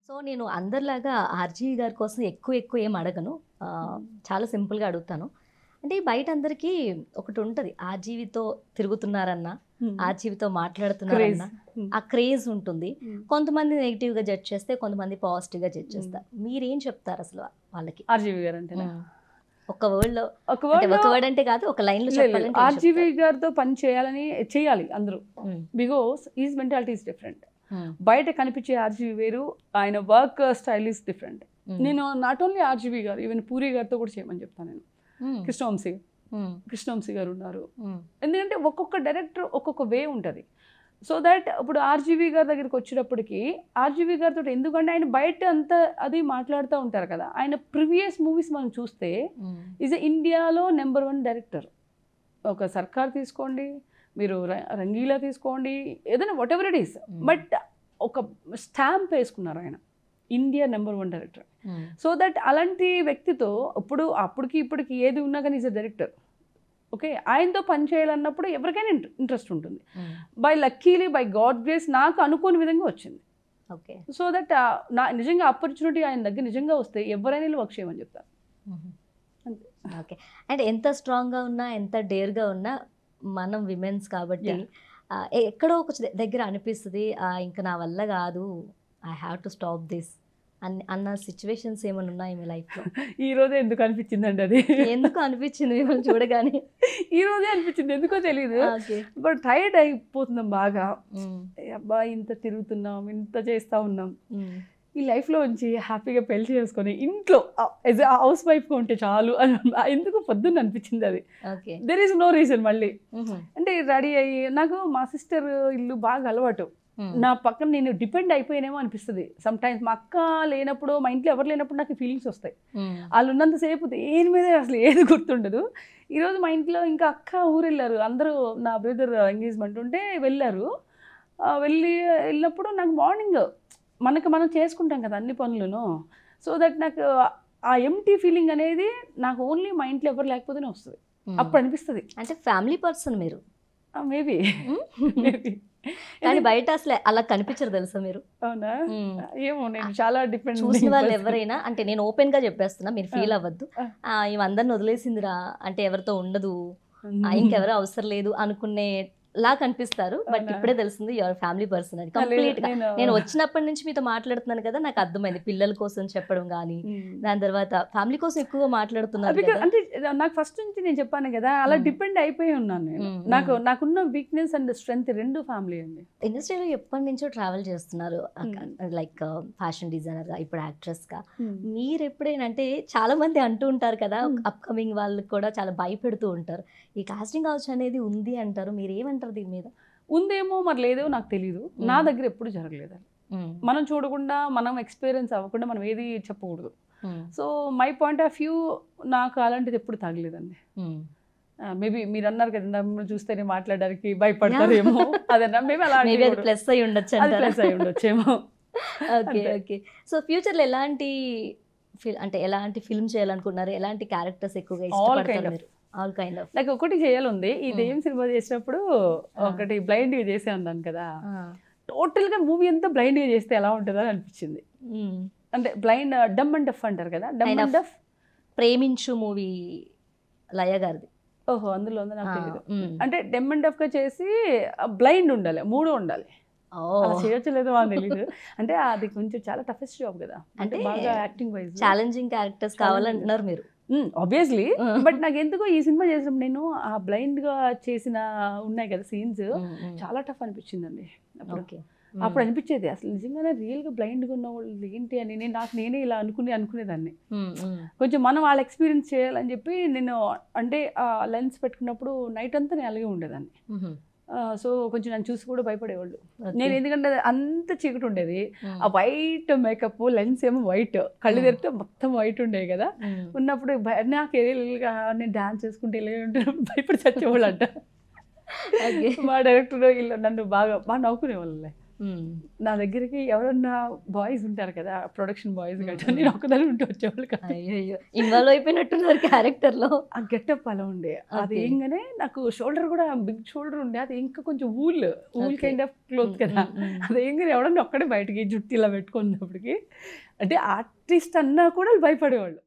So నేను అందరిలాగా RGV గారి కోసం ఎక్కువ ఏం అడగను. చాలా సింపుల్‌గా అడుగుతాను. అంటే బయట అందరికీ ఒకటి ఉంటది. ఆర్జీవితో తిరుగుతున్నారన్నా, ఆర్జీవితో క్రేజ్ మాట్లాడుతున్నారన్నా ఆ క్రేజ్ ఉంటుంది. కొంతమంది నెగెటివ్‌గా జడ్జ్ చేస్తే, కొంతమంది పాజిటివ్‌గా జడ్జ్ చేస్తారు. మీరేం చెప్తారు అసలు వాళ్ళకి? ఆర్జీవి గారు అంటేనా? ఒక వర్డ్‌లో ఒక అంటే ఒక వర్డ్‌లో వర్డ్ అంటే కాదు, ఒక లైన్‌లో లేదు, లేదు. చెప్పాలంటే ఏం ఆర్జీవి చెప్తారు? గారితో పని చేయాలి అందరూ. Because is mentality is different. బయట కనిపించే ఆర్జీవి వేరు, ఆయన వర్క్ స్టైల్ ఈజ్ డిఫరెంట్. నేను నాట్ ఓన్లీ ఆర్జీవి గారు, ఈవెన్ పూరి గారితో కూడా చేయమని చెప్తాను నేను. కృష్ణవంశీ గారు ఉన్నారు. ఎందుకంటే ఒక్కొక్క డైరెక్టర్ ఒక్కొక్క వే ఉంటుంది. సో దట్ ఇప్పుడు ఆర్జీవి గారి దగ్గరికి వచ్చేటప్పటికి ఆర్జీవి గారితో, ఎందుకంటే ఆయన బయట అంతా అది మాట్లాడుతూ ఉంటారు కదా, ఆయన ప్రీవియస్ మూవీస్ మనం చూస్తే ఈజ్ ఇండియాలో నెంబర్ 1 డైరెక్టర్. ఒక సర్కార్ తీసుకోండి, మీరు రంగీలా తీసుకోండి, ఏదైనా what ever it is, but ఒక స్టాంప్ వేసుకున్నారు ఆయన India number 1 director. So that అలాంటి వ్యక్తితో అప్పటికి ఇప్పటికి ఏది ఉన్నా కానీ ఈజ్ అ డైరెక్టర్. ఓకే, ఆయనతో పని చేయాలన్నప్పుడు ఎవరికైనా ఇంట్రెస్ట్ ఉంటుంది. లక్కీలీ బై గాడ్ గ్రేస్ నాకు అనుకోని విధంగా వచ్చింది. ఓకే, సో దట్ నిజంగా ఆపర్చునిటీ ఆయన దగ్గర నిజంగా వస్తే ఎవరైనా వర్క్ చేయమని చెప్తారు. అంతే. ఓకే, అంటే ఎంత స్ట్రాంగ్గా ఉన్నా, ఎంత డేర్గా ఉన్నా, మనం విమెన్స్ కాబట్టి ఎక్కడో ఒక దగ్గర అనిపిస్తుంది, ఇంకా నా వల్ల కాదు, I have to stop this అన్న సిచ్యువేషన్స్ ఏమైనా ఉన్నాయి మీ లైఫ్లో? ఈ రోజే ఎందుకు అనిపించిందండి అది? ఎందుకు అనిపించింది మిమ్మల్ని చూడగానే? ఈ రోజే అనిపించింది, ఎందుకో తెలియదు. బట్ టైర్డ్ అయిపోతున్నాం బాగా. అబ్బా, ఇంత తిరుగుతున్నాం, ఇంత చేస్తూ ఉన్నాం, ఈ లైఫ్లో నుంచి హ్యాపీగా పెళ్లి చేసుకొని ఇంట్లో యాజ్ ఎ హౌస్ వైఫ్గా ఉంటే చాలు అని ఎందుకు పొద్దున్న అనిపించింది అది. There is no reason. మళ్ళీ అంటే రెడీ అయ్యి, నాకు మా సిస్టర్ ఇల్లు బాగా అలవాటు. నా పక్కన నేను డిపెండ్ అయిపోయినేమో అనిపిస్తుంది సమ్ టైమ్స్. మా అక్క లేనప్పుడు, మా ఇంట్లో ఎవరు లేనప్పుడు నాకు ఫీలింగ్స్ వస్తాయి. వాళ్ళు ఉన్నంతసేపు దేని మీద అసలు ఏది గుర్తుండదు. ఈరోజు మా ఇంట్లో ఇంకా అక్క ఊరు వెళ్ళారు, అందరూ నా బ్రదర్ ఎంగేజ్మెంట్ ఉంటే వెళ్ళారు. వెళ్ళినప్పుడు నాకు మార్నింగ్ మనం చేసుకుంటాం కదా అన్ని పనులను. సో దట్ నాకు ఆ ఎంటీ ఫీలింగ్ అనేది నాకు ఓన్లీ మా ఇంట్లో ఎవరు లేకపోతేనే వస్తుంది. అప్పుడు అనిపిస్తుంది. అంటే ఫ్యామిలీ పర్సన్ మీరు? మేబీ కానీ బయట అసలు అలా కనిపించరు తెలుసా మీరు? అవునా? ఏమో, నేను చాలా డిపెండ్. చూసిన వాళ్ళు ఎవరైనా, అంటే నేను ఓపెన్ గా చెప్పేస్తున్నా, మీరు ఫీల్ అవ్వద్దు. ఇవందరిని వదిలేసిందిరా, అంటే ఎవరితో ఉండదు, ఇంకెవరో అవసరం లేదు అనుకునే లా కనిపిస్తారు. బట్ ఇప్పుడే తెలిసింది యువర్ ఫ్యామిలీ పర్సన్ అని కంప్లీట్ గా. నేను వచ్చినప్పటి నుంచి మీతో మాట్లాడుతున్నాను కదా, నాకు అర్థమైంది. పిల్లల కోసం చెప్పడం కానీ, దాని తర్వాత ఫ్యామిలీ కోసం ఎక్కువగా మాట్లాడుతున్నారు. అంటే నాకు ఫస్ట్ నుంచి నేను చెప్పాను కదా, అలా డిపెండ్ అయిపోయి ఉన్నాను నేను. నాకున్న వీక్నెస్ అండ్ స్ట్రెంగ్త్ రెండు ఫ్యామిలీ అండి. ఇండస్ట్రీలో ఎప్పటి నుంచో ట్రావెల్ చేస్తున్నారు, లైక్ ఫ్యాషన్ డిజైనర్ గా, ఇప్పుడు యాక్ట్రెస్ గా. మీరు ఎప్పుడైనా, అంటే చాలా మంది అంటూ ఉంటారు కదా, అప్కమింగ్ వాళ్ళకి కూడా చాలా భయపెడుతూ ఉంటారు, ఈ కాస్టింగ్ హౌస్ అనేది ఉంది అంటారు, మీరు ఏమంటారు దీని మీద? ఉందేమో మరి లేదో నాకు తెలీదు. నా దగ్గర ఎప్పుడు జరగలేదు. మనం చూడకుండా, మనం ఎక్స్పీరియన్స్ అవ్వకుండా మనం ఏది చెప్పకూడదు. So my point of view, నాకు అలాంటిది ఎప్పుడు తగలేదండి. మేబీ మీరు అన్నారు కదా, మిమ్మల్ని చూస్తేనే మాట్లాడడానికి భయపడతారేమో, అదన్నా మేబీ అలా ప్లస్ అయి ఉండొచ్చు, ప్లస్ అయి ఉండొచ్చేమో. Okay, okay. సో ఫ్యూచర్లో ఎలాంటి ఫిల్మ్ చేయాలనుకున్నారు? ఎలాంటి క్యారెక్టర్స్ ఎక్కువగా ఇష్టపడతారు మీరు? All kind of. నాకు ఒకటి చేయాలంది. ఇదేం సినిమా చేసినప్పుడు ఒకటి బ్లైండ్గా చేసే ఉన్నాను కదా, టోటల్గా మూవీ అంతా బ్లైండ్గా చేస్తే ఎలా ఉంటుందో అని అనిపించింది. అంటే బ్లైండ్, డమ్ అండ్ డఫ్ అంటారు కదా, డమ్ అండ్ డఫ్. ప్రేమించు మూవీ లయ గారిది. ఓహో, అందులో ఉంది, నాకు తెలియదు. అంటే డమ్ అండ్ డఫ్గా చేసి బ్లైండ్ ఉండాలి, మూడు ఉండాలి. చేయొచ్చు లేదో అని తెలియదు. అంటే అది కొంచెం చాలా టఫెస్ట్ జాబ్ కదా, అంటే బాగా యాక్టింగ్ వైజ్ ఛాలెంజింగ్ క్యారెక్టర్స్ కావాలంటున్నారు మీరు. ఆబ్వియస్లీ. బట్ నాకు ఎందుకో ఈ సినిమా చేసినప్పుడు నేను ఆ బ్లైండ్ గా చేసిన ఉన్నాయి కదా సీన్స్, చాలా టఫ్ అనిపించిందండి. అప్పుడు అనిపించేది అసలు నిజంగానే రియల్ గా బ్లైండ్ గా ఉన్న వాళ్ళు ఏంటి అని నేనే ఇలా అనుకునేదాన్ని. కొంచెం మనం వాళ్ళ ఎక్స్పీరియన్స్ చేయాలని చెప్పి నేను, అంటే ఆ లెన్స్ పెట్టుకున్నప్పుడు నైట్ అంతా నేను అలాగే ఉండేదాన్ని. సో కొంచెం నన్ను చూసి కూడా భయపడేవాళ్ళు. నేను ఎందుకంటే అంత చీకటి ఉండేది, ఆ వైట్ మేకప్, లెన్స్ ఏమో వైట్, కళ్ళు తెరితే మొత్తం వైట్ ఉండేవి కదా. ఉన్నప్పుడు నాకు ఏరియల్గా నేను డాన్స్ చేసుకుంటే భయపడి చచ్చేవాళ్ళు అంట. మా డైరెక్టర్ నన్ను బాగా నవ్వుకునేవాళ్ళే. నా దగ్గరికి ఎవరన్నా బాయ్స్ ఉంటారు కదా, ప్రొడక్షన్ బాయ్స్ గట్రా, నేను ఒకదాని ఉంటే వచ్చేవాళ్ళు కదా. అయ్యో, ఇన్వాల్వ్ అయిపోయినట్టున్నారు క్యారెక్టర్లో. ఆ గెటప్ అలా ఉండే. అది ఏంగానే నాకు షోల్డర్ కూడా బిగ్ షోల్డర్ ఉండే, అది ఇంకా కొంచెం ఊల్ కైండ్ ఆఫ్ క్లోత్ కదా. అది ఏంగానే ఎవడన్నా ఒక్కడే బయటకి జుట్టు ఇలా పెట్టుకున్నప్పటికి, అంటే ఆర్టిస్ట్ అన్నా కూడా భయపడేవాళ్ళు.